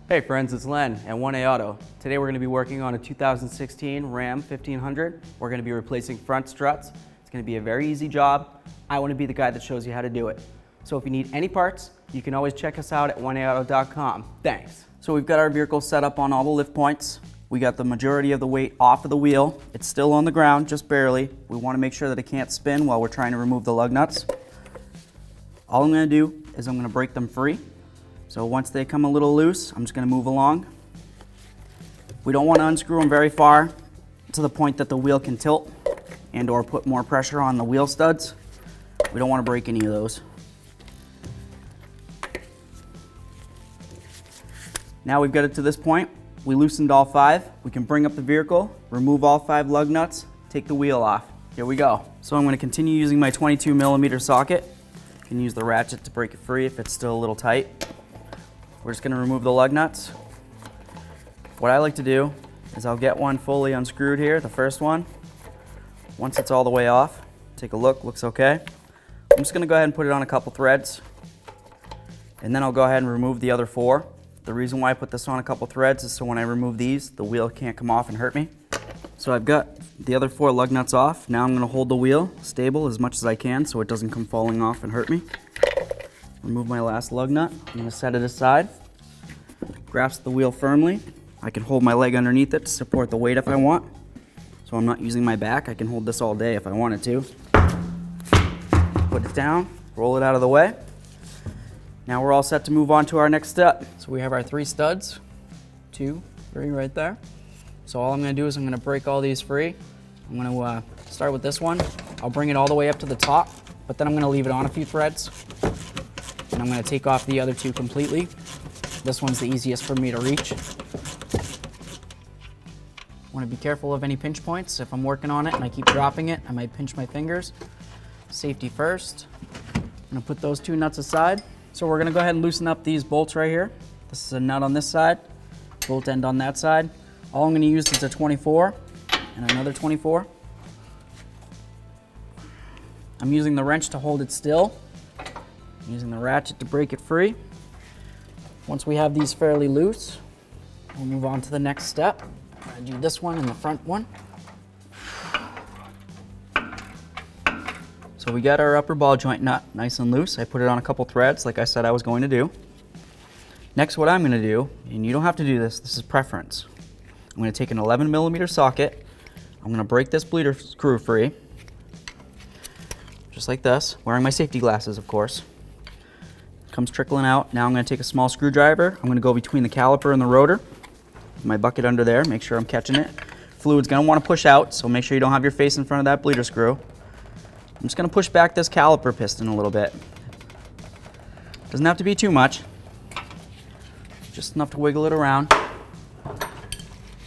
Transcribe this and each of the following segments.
Hey friends, it's Len at 1A Auto. Today we're going to be working on a 2016 Ram 1500. We're going to be replacing front struts. It's going to be a very easy job. I want to be the guy that shows you how to do it. So if you need any parts, you can always check us out at 1aauto.com. Thanks. So we've got our vehicle set up on all the lift points. We got the majority of the weight off of the wheel. It's still on the ground, just barely. We want to make sure that it can't spin while we're trying to remove the lug nuts. All I'm going to do is I'm going to break them free. So once they come a little loose, I'm just going to move along. We don't want to unscrew them very far to the point that the wheel can tilt and or put more pressure on the wheel studs. We don't want to break any of those. Now we've got it to this point. We loosened all 5. We can bring up the vehicle, remove all 5 lug nuts, take the wheel off. Here we go. So I'm going to continue using my 22mm socket. You can use the ratchet to break it free if it's still a little tight. We're just going to remove the lug nuts. What I like to do is I'll get one fully unscrewed here, the first one. Once it's all the way off, take a look, looks okay. I'm just going to go ahead and put it on a couple threads. And then I'll go ahead and remove the other 4. The reason why I put this on a couple threads is so when I remove these, the wheel can't come off and hurt me. So I've got the other 4 lug nuts off. Now I'm going to hold the wheel stable as much as I can so it doesn't come falling off and hurt me. Remove my last lug nut. I'm going to set it aside. Grasp the wheel firmly. I can hold my leg underneath it to support the weight if I want. So I'm not using my back. I can hold this all day if I wanted to. Put it down, roll it out of the way. Now we're all set to move on to our next step. So we have our 3 studs, 2, 3 right there. So all I'm going to do is I'm going to break all these free. I'm going to start with this one. I'll bring it all the way up to the top, but then I'm going to leave it on a few threads. And I'm going to take off the other 2 completely. This one's the easiest for me to reach. I want to be careful of any pinch points. If I'm working on it and I keep dropping it, I might pinch my fingers. Safety first. I'm going to put those 2 nuts aside. So we're going to go ahead and loosen up these bolts right here. This is a nut on this side, bolt end on that side. All I'm going to use is a 24 and another 24. I'm using the wrench to hold it still. I'm using the ratchet to break it free. Once we have these fairly loose, we'll move on to the next step. I'm going to do this one and the front one. So we got our upper ball joint nut nice and loose. I put it on a couple threads like I said I was going to do. Next, what I'm going to do, and you don't have to do this, this is preference. I'm going to take an 11mm socket. I'm going to break this bleeder screw free, just like this, wearing my safety glasses, of course. Comes trickling out. Now I'm going to take a small screwdriver. I'm going to go between the caliper and the rotor. My bucket under there, make sure I'm catching it. Fluid's going to want to push out, so make sure you don't have your face in front of that bleeder screw. I'm just going to push back this caliper piston a little bit. Doesn't have to be too much, just enough to wiggle it around. I'm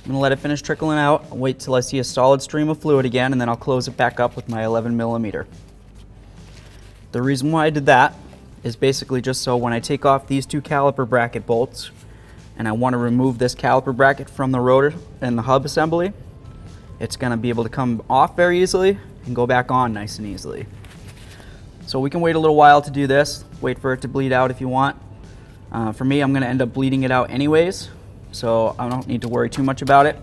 going to let it finish trickling out. I'll wait till I see a solid stream of fluid again, and then I'll close it back up with my 11mm. The reason why I did that is basically just so when I take off these 2 caliper bracket bolts and I want to remove this caliper bracket from the rotor and the hub assembly, it's going to be able to come off very easily and go back on nice and easily. So we can wait a little while to do this, wait for it to bleed out if you want. For me, I'm going to end up bleeding it out anyways, so I don't need to worry too much about it.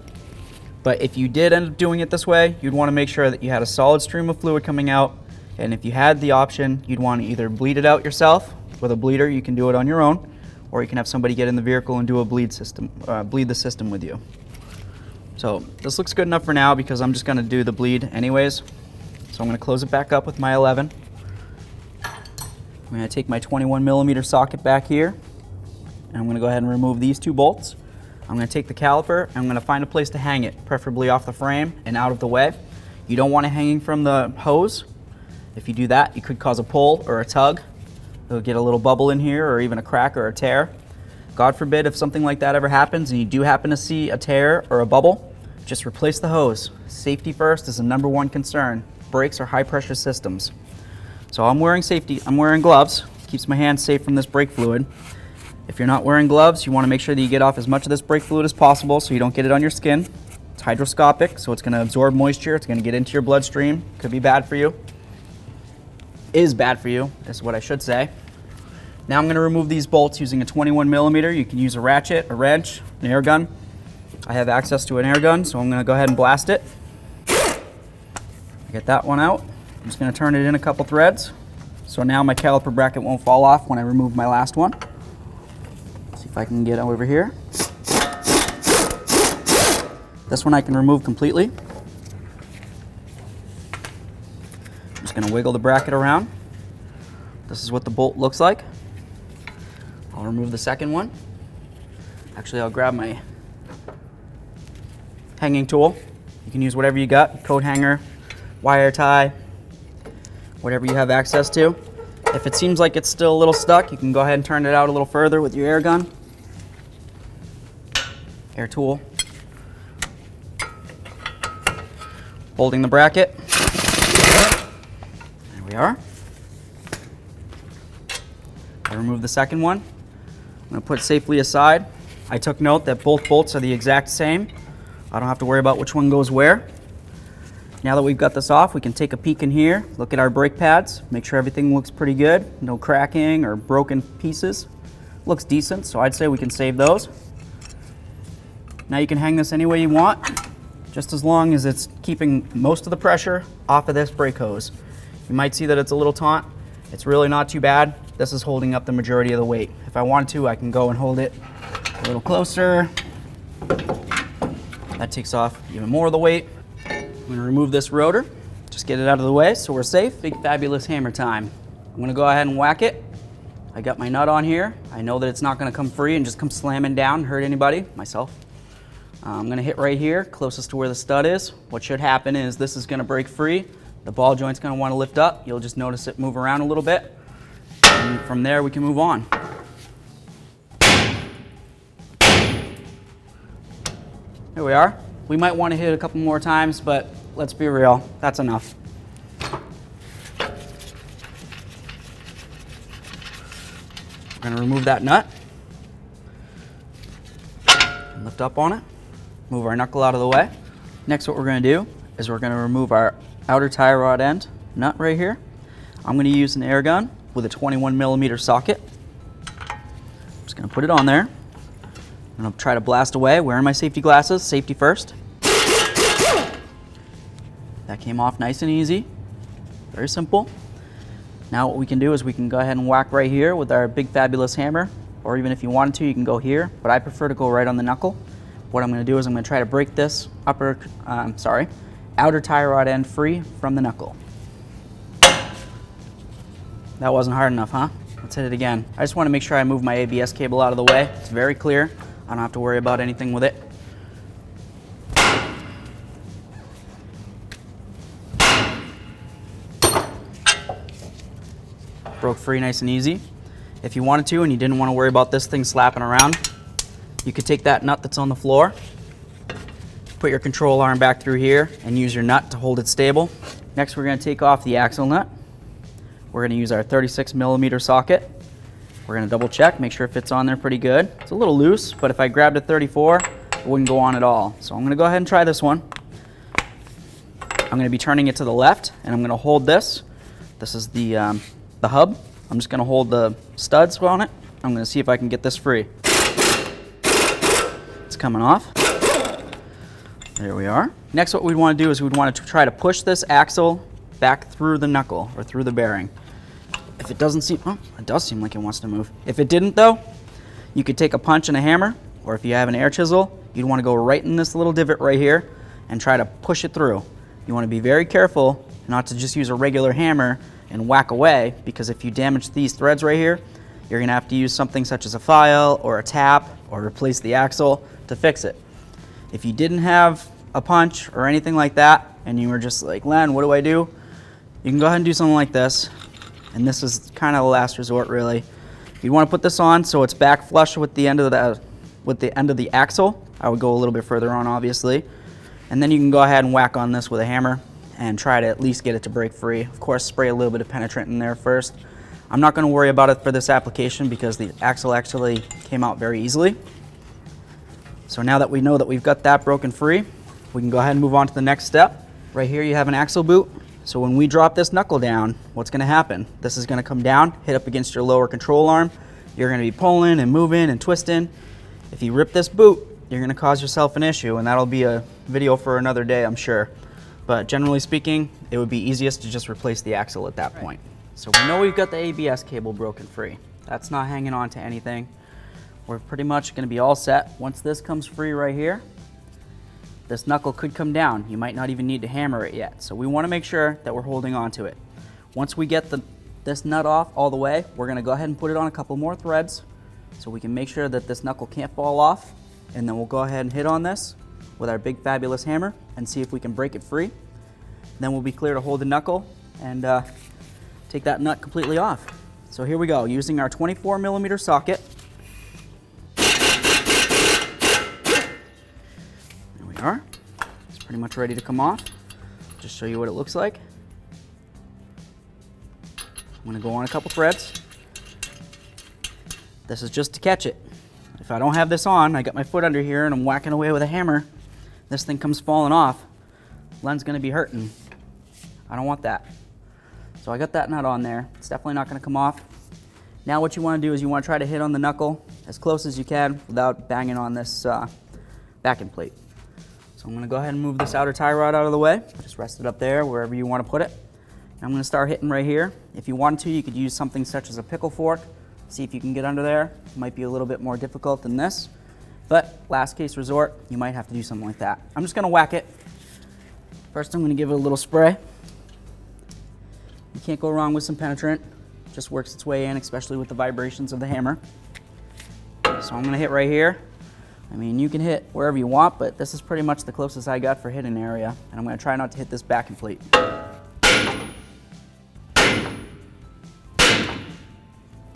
But if you did end up doing it this way, you'd want to make sure that you had a solid stream of fluid coming out. And if you had the option, you'd want to either bleed it out yourself with a bleeder. You can do it on your own, or you can have somebody get in the vehicle and do a bleed the system with you. So this looks good enough for now because I'm just going to do the bleed anyways. So I'm going to close it back up with my 11. I'm going to take my 21mm socket back here, and I'm going to go ahead and remove these 2 bolts. I'm going to take the caliper and I'm going to find a place to hang it, preferably off the frame and out of the way. You don't want it hanging from the hose. If you do that, you could cause a pull or a tug. It'll get a little bubble in here or even a crack or a tear. God forbid if something like that ever happens and you do happen to see a tear or a bubble, just replace the hose. Safety first is the #1 concern. Brakes are high pressure systems. So I'm wearing gloves. Keeps my hands safe from this brake fluid. If you're not wearing gloves, you want to make sure that you get off as much of this brake fluid as possible so you don't get it on your skin. It's hydroscopic, so it's going to absorb moisture. It's going to get into your bloodstream. Could be bad for you. Is bad for you, is what I should say. Now I'm going to remove these bolts using a 21 millimeter. You can use a ratchet, a wrench, an air gun. I have access to an air gun, so I'm going to go ahead and blast it. Get that one out. I'm just going to turn it in a couple threads. So now my caliper bracket won't fall off when I remove my last one. See if I can get over here. This one I can remove completely. I'm just going to wiggle the bracket around. This is what the bolt looks like. I'll remove the second one. Actually, I'll grab my hanging tool. You can use whatever you got, coat hanger, wire tie, whatever you have access to. If it seems like it's still a little stuck, you can go ahead and turn it out a little further with your air gun. Air tool. Holding the bracket. There we are. I remove the second one. I'm going to put it safely aside. I took note that both bolts are the exact same. I don't have to worry about which one goes where. Now that we've got this off, we can take a peek in here, look at our brake pads, make sure everything looks pretty good. No cracking or broken pieces. Looks decent, so I'd say we can save those. Now you can hang this any way you want, just as long as it's keeping most of the pressure off of this brake hose. You might see that it's a little taut. It's really not too bad. This is holding up the majority of the weight. If I want to, I can go and hold it a little closer. That takes off even more of the weight. I'm going to remove this rotor, just get it out of the way so we're safe. Big fabulous hammer time. I'm going to go ahead and whack it. I got my nut on here. I know that it's not going to come free and just come slamming down and hurt anybody, myself. I'm going to hit right here, closest to where the stud is. What should happen is this is going to break free. The ball joint's going to want to lift up. You'll just notice it move around a little bit. And from there we can move on. Here we are. We might want to hit it a couple more times, but let's be real, that's enough. We're going to remove that nut. And lift up on it. Move our knuckle out of the way. Next, what we're going to do is we're going to remove our outer tie rod end nut right here. I'm going to use an air gun with a 21 millimeter socket. I'm just going to put it on there. I'm going to try to blast away, wearing my safety glasses, safety first. That came off nice and easy, very simple. Now what we can do is we can go ahead and whack right here with our big fabulous hammer, or even if you wanted to, you can go here, but I prefer to go right on the knuckle. What I'm going to do is I'm going to try to break this outer tie rod end free from the knuckle. That wasn't hard enough, huh? Let's hit it again. I just want to make sure I move my ABS cable out of the way. It's very clear. I don't have to worry about anything with it. Broke free nice and easy. If you wanted to and you didn't want to worry about this thing slapping around, you could take that nut that's on the floor, put your control arm back through here, and use your nut to hold it stable. Next, we're going to take off the axle nut. We're going to use our 36 millimeter socket. We're going to double check, make sure it fits on there pretty good. It's a little loose, but if I grabbed a 34, it wouldn't go on at all. So I'm going to go ahead and try this one. I'm going to be turning it to the left, and I'm going to hold this. This is the hub. I'm just going to hold the studs on it. I'm going to see if I can get this free. It's coming off. There we are. Next, what we'd want to do is we'd want to try to push this axle back through the knuckle or through the bearing. If it doesn't seem, oh, it does seem like it wants to move. If it didn't though, you could take a punch and a hammer, or if you have an air chisel, you'd want to go right in this little divot right here and try to push it through. You want to be very careful not to just use a regular hammer and whack away, because if you damage these threads right here, you're going to have to use something such as a file or a tap or replace the axle to fix it. If you didn't have a punch or anything like that and you were just like, Len, what do I do? You can go ahead and do something like this. And this is kind of the last resort, really. You want to put this on so it's back flush with the end of the axle. I would go a little bit further on, obviously. And then you can go ahead and whack on this with a hammer and try to at least get it to break free. Of course, spray a little bit of penetrant in there first. I'm not going to worry about it for this application because the axle actually came out very easily. So now that we know that we've got that broken free, we can go ahead and move on to the next step. Right here you have an axle boot. So when we drop this knuckle down, what's going to happen? This is going to come down, hit up against your lower control arm. You're going to be pulling and moving and twisting. If you rip this boot, you're going to cause yourself an issue, and that'll be a video for another day, I'm sure. But generally speaking, it would be easiest to just replace the axle at that point. So we know we've got the ABS cable broken free. That's not hanging on to anything. We're pretty much going to be all set. Once this comes free right here, this knuckle could come down. You might not even need to hammer it yet. So we want to make sure that we're holding on to it. Once we get this nut off all the way, we're going to go ahead and put it on a couple more threads so we can make sure that this knuckle can't fall off. And then we'll go ahead and hit on this with our big fabulous hammer and see if we can break it free. Then we'll be clear to hold the knuckle and take that nut completely off. So here we go, using our 24mm socket. Are. It's pretty much ready to come off. Just show you what it looks like. I'm going to go on a couple threads. This is just to catch it. If I don't have this on, I got my foot under here and I'm whacking away with a hammer, this thing comes falling off. Len's going to be hurting. I don't want that. So I got that nut on there. It's definitely not going to come off. Now what you want to do is you want to try to hit on the knuckle as close as you can without banging on this backing plate. So I'm going to go ahead and move this outer tie rod out of the way. Just rest it up there, wherever you want to put it. And I'm going to start hitting right here. If you wanted to, you could use something such as a pickle fork. See if you can get under there. It might be a little bit more difficult than this. But last case resort, you might have to do something like that. I'm just going to whack it. First I'm going to give it a little spray. You can't go wrong with some penetrant. It just works its way in, especially with the vibrations of the hammer. So I'm going to hit right here. I mean, you can hit wherever you want, but this is pretty much the closest I got for hitting area. And I'm going to try not to hit this backing plate.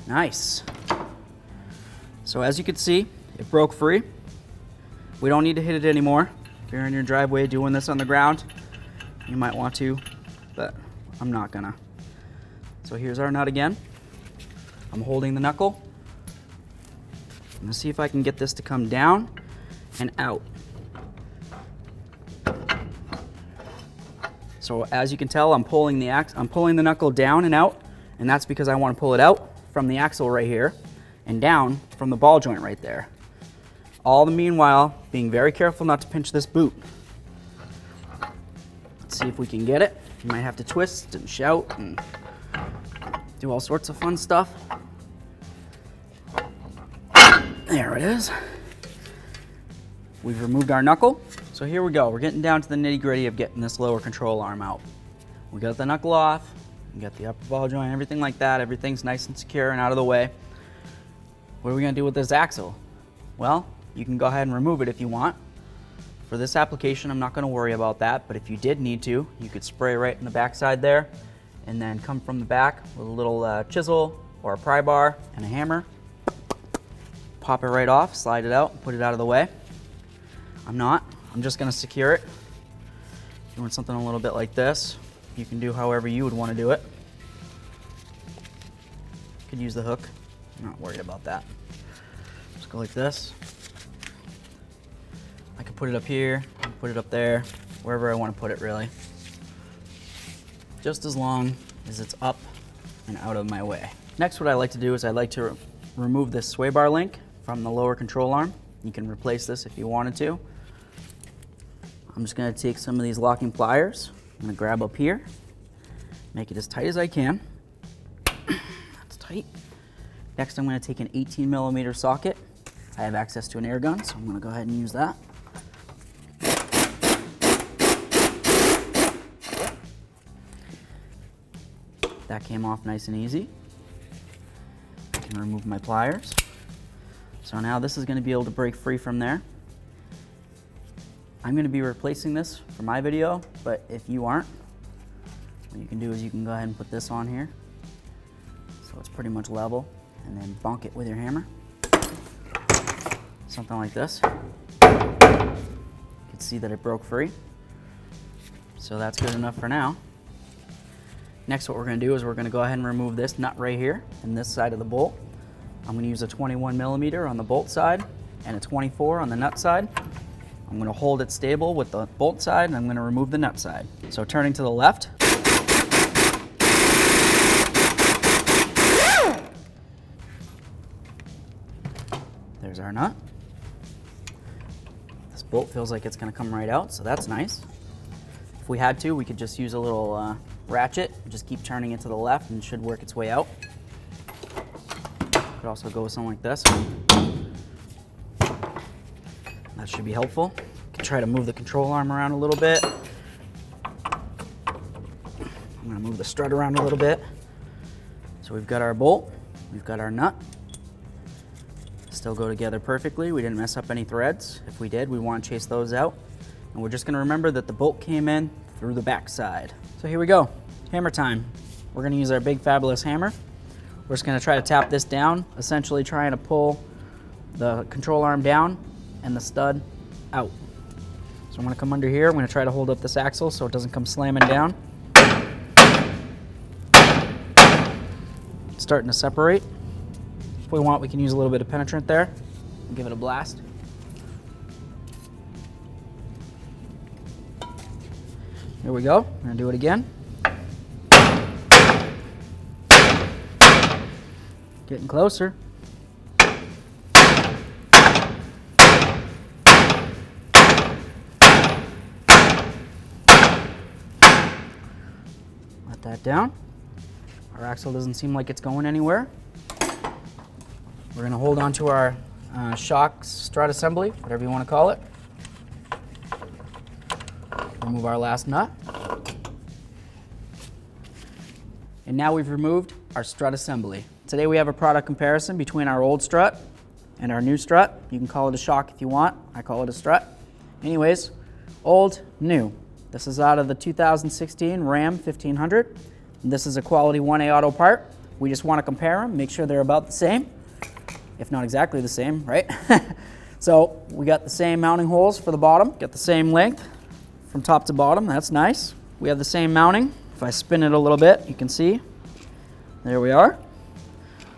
Nice. So as you can see, it broke free. We don't need to hit it anymore. If you're in your driveway doing this on the ground, you might want to, but I'm not gonna. So here's our nut again. I'm holding the knuckle. I'm gonna see if I can get this to come down and out. So as you can tell, I'm pulling the knuckle down and out, and that's because I want to pull it out from the axle right here and down from the ball joint right there. All the meanwhile, being very careful not to pinch this boot. Let's see if we can get it. You might have to twist and shout and do all sorts of fun stuff. There it is. We've removed our knuckle. So here we go. We're getting down to the nitty-gritty of getting this lower control arm out. We got the knuckle off. We got the upper ball joint, everything like that. Everything's nice and secure and out of the way. What are we going to do with this axle? Well, you can go ahead and remove it if you want. For this application, I'm not going to worry about that, but if you did need to, you could spray right in the backside there and then come from the back with a little chisel or a pry bar and a hammer. Pop it right off, slide it out, and put it out of the way. I'm not. I'm just going to secure it. Doing something a little bit like this. You can do however you would want to do it. Could use the hook. I'm not worried about that. Just go like this. I can put it up here, put it up there, wherever I want to put it really. Just as long as it's up and out of my way. Next, what I like to do is I like to remove this sway bar link from the lower control arm. You can replace this if you wanted to. I'm just going to take some of these locking pliers. I'm going to grab up here, make it as tight as I can. That's tight. Next, I'm going to take an 18mm socket. I have access to an air gun, so I'm going to go ahead and use that. That came off nice and easy. I can remove my pliers. So now this is going to be able to break free from there. I'm going to be replacing this for my video, but if you aren't, what you can do is you can go ahead and put this on here so it's pretty much level, and then bonk it with your hammer. Something like this. You can see that it broke free. So that's good enough for now. Next, what we're going to do is we're going to go ahead and remove this nut right here and this side of the bolt. I'm going to use a 21mm on the bolt side and a 24 on the nut side. I'm going to hold it stable with the bolt side, and I'm going to remove the nut side. So turning to the left, There's our nut. This bolt feels like it's going to come right out, so that's nice. If we had to, we could just use a little ratchet, just keep turning it to the left and it should work its way out. Could also go with something like this. That should be helpful. Can try to move the control arm around a little bit. I'm going to move the strut around a little bit. So we've got our bolt, we've got our nut. Still go together perfectly. We didn't mess up any threads. If we did, we want to chase those out. And we're just going to remember that the bolt came in through the back side. So here we go, hammer time. We're going to use our big fabulous hammer. We're just going to try to tap this down, essentially trying to pull the control arm down and the stud out. So I'm going to come under here. I'm going to try to hold up this axle so it doesn't come slamming down. It's starting to separate. If we want, we can use a little bit of penetrant there and give it a blast. Here we go. I'm going to do it again. Getting closer. Let that down. Our axle doesn't seem like it's going anywhere. We're going to hold on to our shock strut assembly, whatever you want to call it. Remove our last nut. And now we've removed our strut assembly. Today we have a product comparison between our old strut and our new strut. You can call it a shock if you want. I call it a strut. Anyways, old, new. This is out of the 2016 Ram 1500. This is a quality 1A auto part. We just want to compare them, make sure they're about the same, if not exactly the same, right? So we got the same mounting holes for the bottom, got the same length from top to bottom. That's nice. We have the same mounting. If I spin it a little bit, you can see. There we are.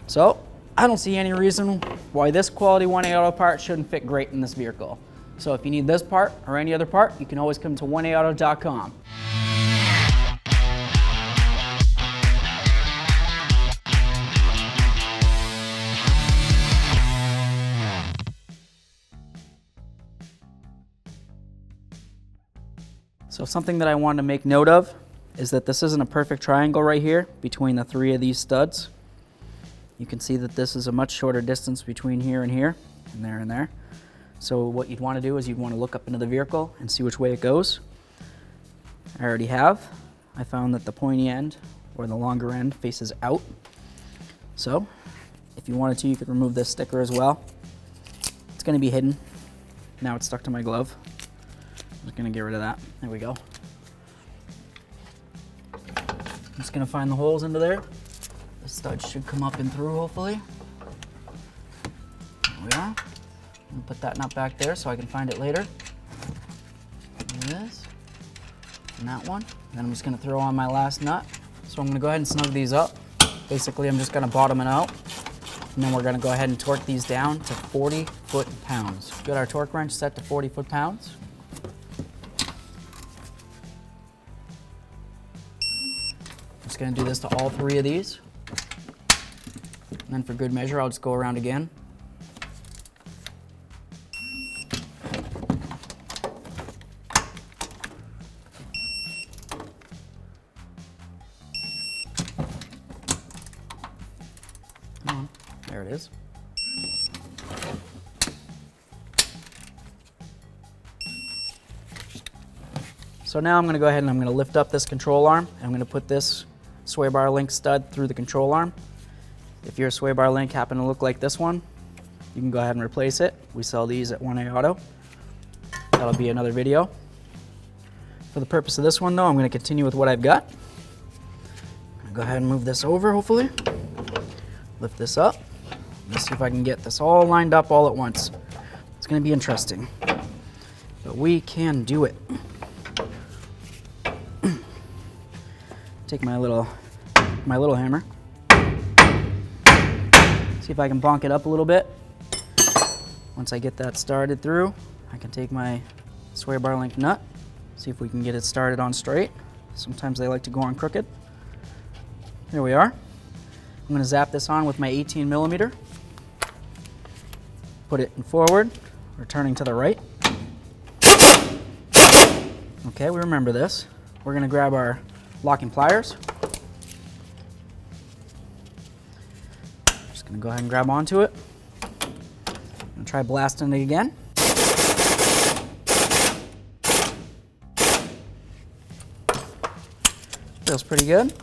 So I don't see any reason why this quality 1A auto part shouldn't fit great in this vehicle. So if you need this part or any other part, you can always come to 1aauto.com. So something that I wanted to make note of is that this isn't a perfect triangle right here between the three of these studs. You can see that this is a much shorter distance between here and here, and there and there. So what you'd want to do is you'd want to look up into the vehicle and see which way it goes. I already have. I found that the pointy end, or the longer end, faces out. So if you wanted to, you could remove this sticker as well. It's going to be hidden. Now it's stuck to my glove. I'm just going to get rid of that. There we go. I'm just going to find the holes into there. The studs should come up and through, hopefully. There we are. I'm gonna put that nut back there so I can find it later. This and that one. And then I'm just gonna throw on my last nut. So I'm gonna go ahead and snug these up. Basically, I'm just gonna bottom it out. And then we're gonna go ahead and torque these down to 40 foot-pounds. We've got our torque wrench set to 40 foot-pounds. I'm just gonna do this to all three of these. And then for good measure, I'll just go around again. Come on, there it is. So now I'm going to go ahead and I'm going to lift up this control arm, and I'm going to put this sway bar link stud through the control arm. If your sway bar link happen to look like this one, you can go ahead and replace it. We sell these at 1A Auto. That'll be another video. For the purpose of this one though, I'm going to continue with what I've got. I'm going to go ahead and move this over, hopefully. Lift this up. Let's see if I can get this all lined up all at once. It's going to be interesting, but we can do it. Take my little hammer. See if I can bonk it up a little bit. Once I get that started through, I can take my sway bar link nut, see if we can get it started on straight. Sometimes they like to go on crooked. Here we are. I'm going to zap this on with my 18 millimeter. Put put it in forward, returning to the right. Okay, we remember this. We're going to grab our locking pliers. Just going to go ahead and grab onto it. I'm going to try blasting it again. Feels pretty good.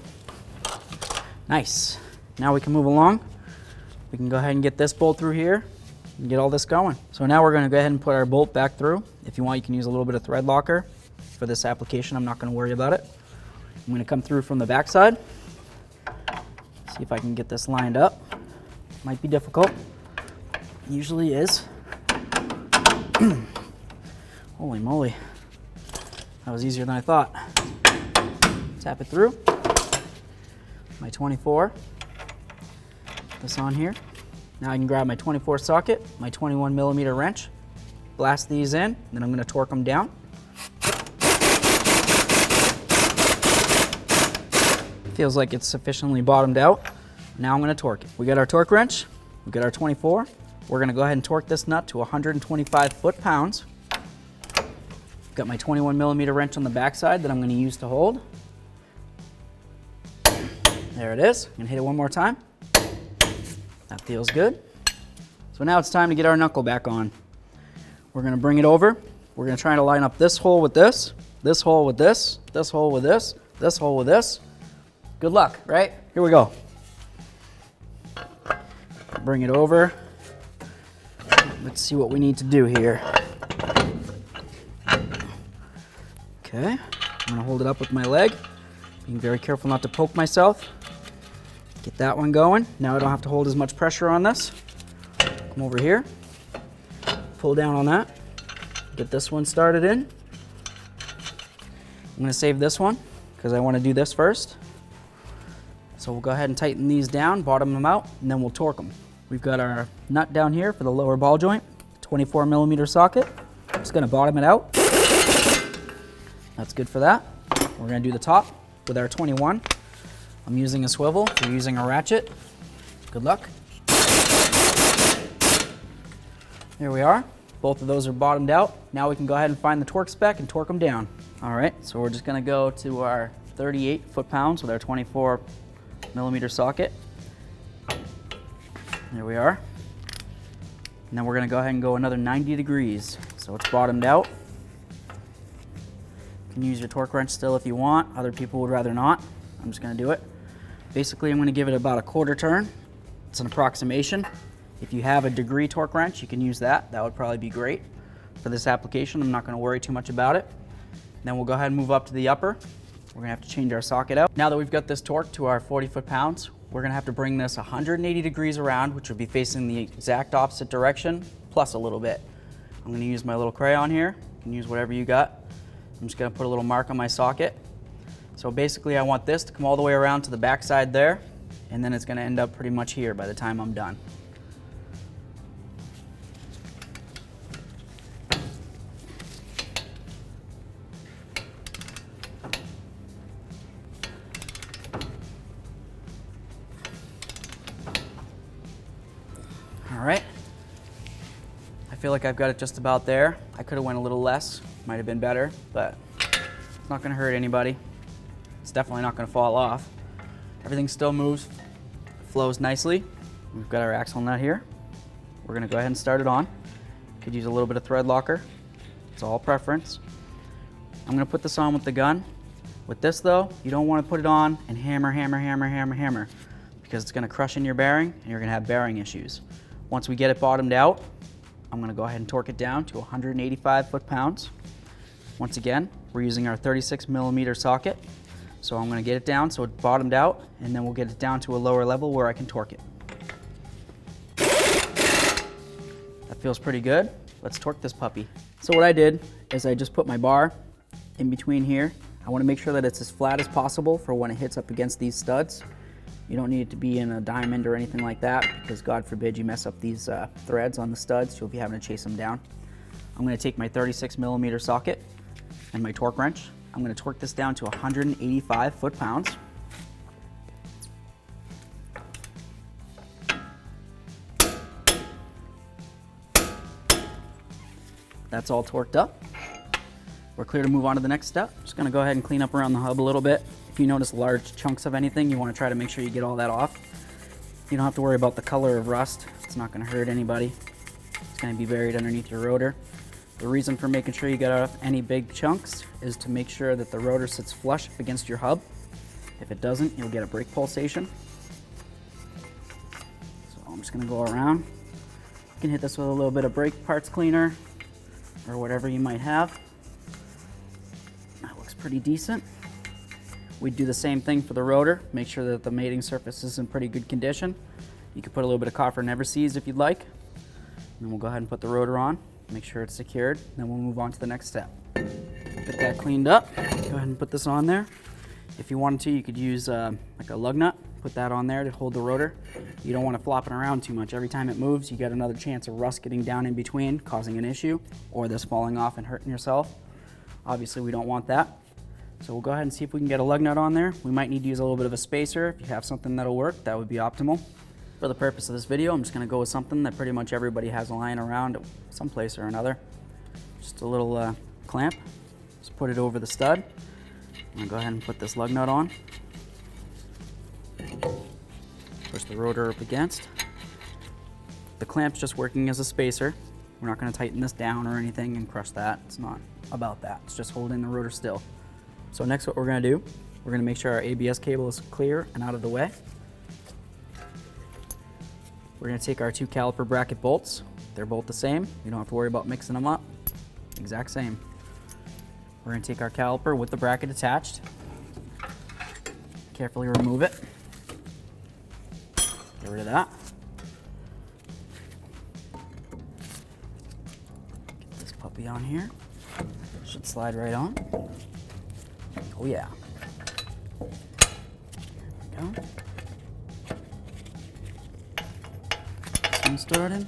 Nice. Now we can move along. We can go ahead and get this bolt through here and get all this going. So now we're going to go ahead and put our bolt back through. If you want, you can use a little bit of thread locker. For this application, I'm not going to worry about it. I'm going to come through from the back side. See if I can get this lined up. Might be difficult. Usually is. Holy moly. That was easier than I thought. Tap it through. My 24. Put this on here. Now I can grab my 24 socket, my 21 millimeter wrench, blast these in, then I'm going to torque them down. Feels like it's sufficiently bottomed out. Now I'm going to torque it. We got our torque wrench, we got our 24. We're going to go ahead and torque this nut to 125 foot-pounds. Got my 21 millimeter wrench on the backside that I'm going to use to hold. There it is. I'm going to hit it one more time. That feels good. So now it's time to get our knuckle back on. We're going to bring it over. We're going to try to line up this hole with this hole with this hole with this hole with this. Good luck, right? Here we go. Bring it over. Let's see what we need to do here. Okay, I'm gonna hold it up with my leg. Being very careful not to poke myself. Get that one going. Now I don't have to hold as much pressure on this. Come over here. Pull down on that. Get this one started in. I'm gonna save this one because I wanna do this first. So we'll go ahead and tighten these down, bottom them out, and then we'll torque them. We've got our nut down here for the lower ball joint, 24 millimeter socket. Just gonna bottom it out. That's good for that. We're gonna do the top with our 21. I'm using a swivel, you're using a ratchet. Good luck. Here we are. Both of those are bottomed out. Now we can go ahead and find the torque spec and torque them down. All right, so we're just gonna go to our 38 foot-pounds with our 24 millimeter socket. There we are. And then we're gonna go ahead and go another 90 degrees. So it's bottomed out. You can use your torque wrench still if you want. Other people would rather not. I'm just gonna do it. Basically, I'm gonna give it about a quarter turn. It's an approximation. If you have a degree torque wrench, you can use that. That would probably be great. For this application, I'm not gonna worry too much about it. Then we'll go ahead and move up to the upper. We're gonna have to change our socket out. Now that we've got this torque to our 40 foot-pounds, we're gonna have to bring this 180 degrees around, which would be facing the exact opposite direction, plus a little bit. I'm gonna use my little crayon here. You can use whatever you got. I'm just gonna put a little mark on my socket. So basically I want this to come all the way around to the back side there, and then it's gonna end up pretty much here by the time I'm done. All right, I feel like I've got it just about there. I could have went a little less, might have been better, but it's not gonna hurt anybody. It's definitely not gonna fall off. Everything still moves, flows nicely. We've got our axle nut here. We're gonna go ahead and start it on. Could use a little bit of thread locker. It's all preference. I'm gonna put this on with the gun. With this though, you don't wanna put it on and hammer, hammer, hammer, hammer, hammer, because it's gonna crush in your bearing and you're gonna have bearing issues. Once we get it bottomed out, I'm gonna go ahead and torque it down to 185 foot-pounds. Once again, we're using our 36 millimeter socket. So I'm gonna get it down so it's bottomed out, and then we'll get it down to a lower level where I can torque it. That feels pretty good. Let's torque this puppy. So what I did is I just put my bar in between here. I wanna make sure that it's as flat as possible for when it hits up against these studs. You don't need it to be in a diamond or anything like that, because God forbid you mess up these threads on the studs, you'll be having to chase them down. I'm gonna take my 36 millimeter socket and my torque wrench. I'm gonna torque this down to 185 foot-pounds. that's all torqued up. We're clear to move on to the next step. Just gonna go ahead and clean up around the hub a little bit. If you notice large chunks of anything, you wanna try to make sure you get all that off. You don't have to worry about the color of rust. It's not gonna hurt anybody. It's gonna be buried underneath your rotor. The reason for making sure you get off any big chunks is to make sure that the rotor sits flush against your hub. If it doesn't, you'll get a brake pulsation. So I'm just gonna go around. You can hit this with a little bit of brake parts cleaner or whatever you might have. That looks pretty decent. We do the same thing for the rotor. Make sure that the mating surface is in pretty good condition. You can put a little bit of copper never seized if you'd like. And then we'll go ahead and put the rotor on, make sure it's secured, then we'll move on to the next step. Get that cleaned up. Go ahead and put this on there. If you wanted to, you could use like a lug nut, put that on there to hold the rotor. You don't want it flopping around too much. Every time it moves, you get another chance of rust getting down in between, causing an issue, or this falling off and hurting yourself. Obviously, we don't want that. So we'll go ahead and see if we can get a lug nut on there. We might need to use a little bit of a spacer. If you have something that'll work, that would be optimal. For the purpose of this video, I'm just gonna go with something that pretty much everybody has lying around someplace or another. Just a little clamp. Just put it over the stud. I'm gonna go ahead and put this lug nut on. Push the rotor up against. The clamp's just working as a spacer. We're not gonna tighten this down or anything and crush that. It's not about that. It's just holding the rotor still. So next what we're gonna do, we're gonna make sure our ABS cable is clear and out of the way. We're gonna take our 2 caliper bracket bolts. They're both the same. You don't have to worry about mixing them up. Exact same. We're gonna take our caliper with the bracket attached. Carefully remove it. Get rid of that. Get this puppy on here. Should slide right on. Oh yeah. There we go. This one started.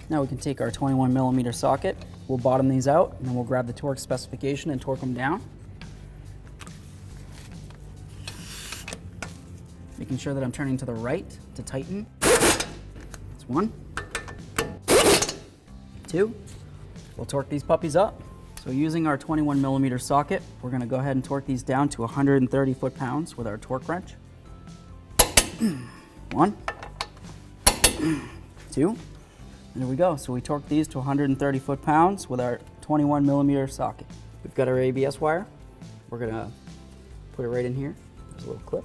Now we can take our 21mm socket. We'll bottom these out, and then we'll grab the torque specification and torque them down. Making sure that I'm turning to the right to tighten. That's 1. 2. We'll torque these puppies up. So using our 21mm socket, we're gonna go ahead and torque these down to 130 foot-pounds with our torque wrench. 1, 2, there we go. So we torque these to 130 foot-pounds with our 21mm socket. We've got our ABS wire. We're gonna put it right in here. There's a little clip.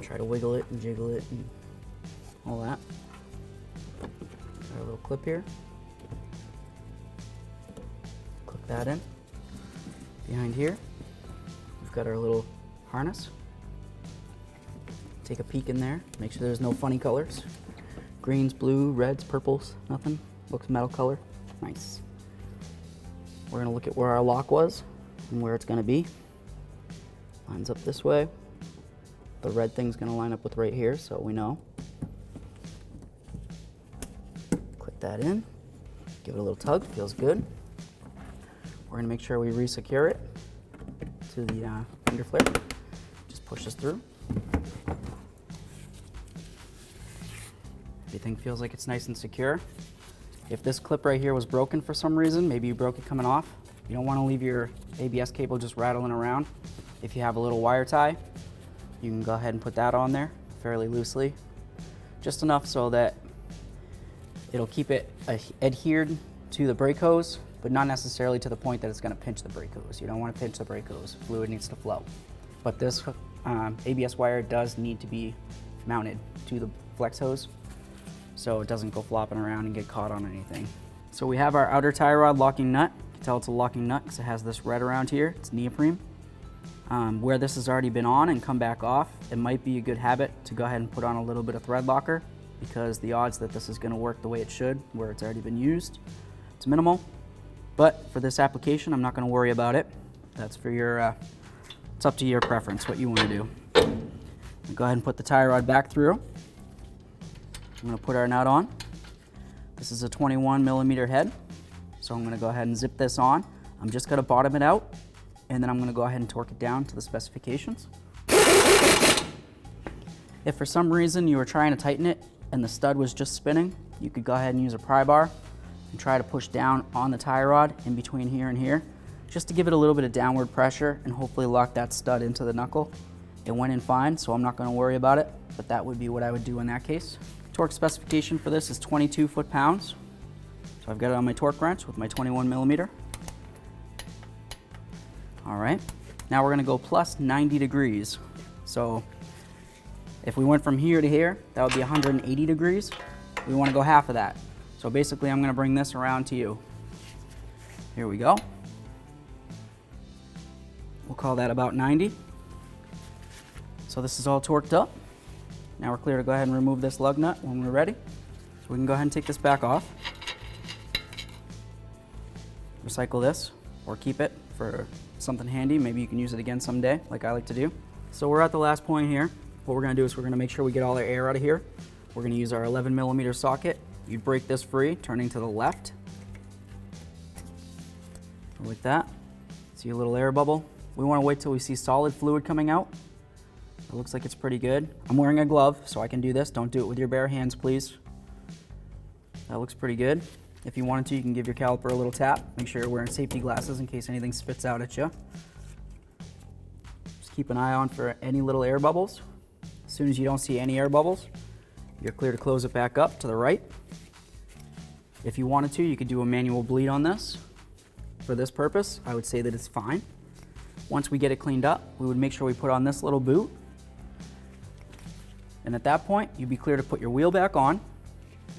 Try to wiggle it and jiggle it and all that. Got our little clip here. Click that in. Behind here, we've got our little harness. Take a peek in there, make sure there's no funny colors. Greens, blue, reds, purples, nothing. Looks metal color. Nice. We're gonna look at where our lock was and where it's gonna be. Lines up this way. The red thing's gonna line up with right here, so we know. Click that in. Give it a little tug, feels good. We're gonna make sure we re-secure it to the finger flip. Just push this through. Everything feels like it's nice and secure. If this clip right here was broken for some reason, maybe you broke it coming off, you don't wanna leave your ABS cable just rattling around. If you have a little wire tie, you can go ahead and put that on there fairly loosely. Just enough so that it'll keep it adhered to the brake hose, but not necessarily to the point that it's gonna pinch the brake hose. You don't wanna pinch the brake hose. Fluid needs to flow. But this ABS wire does need to be mounted to the flex hose so it doesn't go flopping around and get caught on anything. So we have our outer tie rod locking nut. You can tell it's a locking nut because it has this red around here. It's neoprene. Where this has already been on and come back off, it might be a good habit to go ahead and put on a little bit of thread locker because the odds that this is gonna work the way it should, where it's already been used, it's minimal. But for this application, I'm not gonna worry about it. That's for your, it's up to your preference, what you wanna do. Go ahead and put the tie rod back through. I'm gonna put our nut on. This is a 21mm head, so I'm gonna go ahead and zip this on. I'm just gonna bottom it out, and then I'm gonna go ahead and torque it down to the specifications. If for some reason you were trying to tighten it and the stud was just spinning, you could go ahead and use a pry bar and try to push down on the tie rod in between here and here, just to give it a little bit of downward pressure and hopefully lock that stud into the knuckle. It went in fine, so I'm not going to worry about it, but that would be what I would do in that case. Torque specification for this is 22 foot-pounds. So I've got it on my torque wrench with my 21 millimeter. All right, now we're going to go plus 90 degrees. So if we went from here to here, that would be 180 degrees. We want to go half of that. So basically I'm going to bring this around to you. Here we go. We'll call that about 90. So this is all torqued up. Now we're clear to go ahead and remove this lug nut when we're ready. So we can go ahead and take this back off. Recycle this or keep it for something handy. Maybe you can use it again someday, like I like to do. So we're at the last point here. What we're gonna do is we're gonna make sure we get all our air out of here. We're gonna use our 11 millimeter socket. You'd break this free, turning to the left. Like that. See a little air bubble. We wanna wait till we see solid fluid coming out. It looks like it's pretty good. I'm wearing a glove, so I can do this. Don't do it with your bare hands, please. That looks pretty good. If you wanted to, you can give your caliper a little tap. Make sure you're wearing safety glasses in case anything spits out at you. Just keep an eye on for any little air bubbles. As soon as you don't see any air bubbles, you're clear to close it back up to the right. If you wanted to, you could do a manual bleed on this. For this purpose, I would say that it's fine. Once we get it cleaned up, we would make sure we put on this little boot. And at that point, you'd be clear to put your wheel back on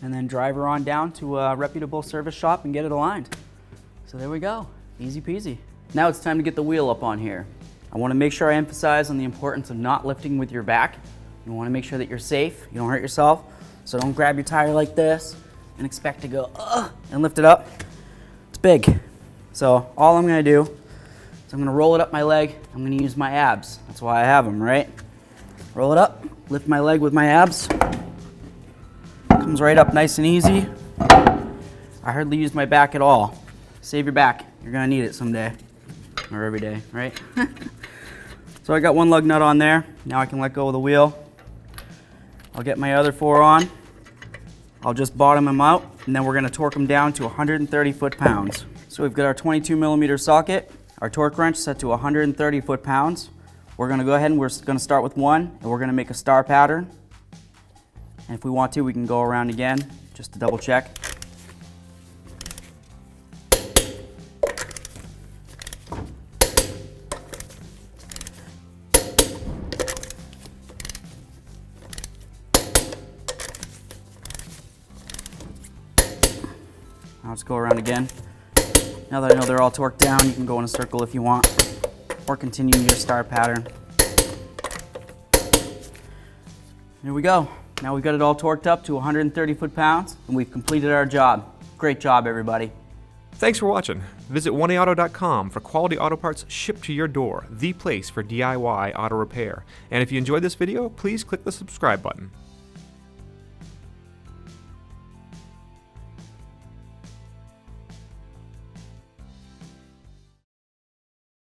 and then drive her on down to a reputable service shop and get it aligned. So there we go, easy peasy. Now it's time to get the wheel up on here. I wanna make sure I emphasize on the importance of not lifting with your back. You wanna make sure that you're safe, you don't hurt yourself. So don't grab your tire like this and expect to go, and lift it up. It's big. So all I'm gonna do is I'm gonna roll it up my leg. I'm gonna use my abs. That's why I have them, right? Roll it up, lift my leg with my abs. Comes right up nice and easy. I hardly use my back at all. Save your back, you're gonna need it someday. Or every day, right? So I got one lug nut on there. Now I can let go of the wheel. I'll get my other four on. I'll just bottom them out, and then we're gonna torque them down to 130 foot-pounds. So we've got our 22 millimeter socket, our torque wrench set to 130 foot-pounds. We're gonna go ahead and we're gonna start with one, and we're gonna make a star pattern. And if we want to, we can go around again, just to double check. Now let's go around again. Now that I know they're all torqued down, you can go in a circle if you want, or continue your star pattern. Here we go. Now we've got it all torqued up to 130 foot-pounds, and we've completed our job. Great job, everybody. Thanks for watching. Visit 1AAuto.com for quality auto parts shipped to your door, the place for DIY auto repair. And if you enjoyed this video, please click the subscribe button.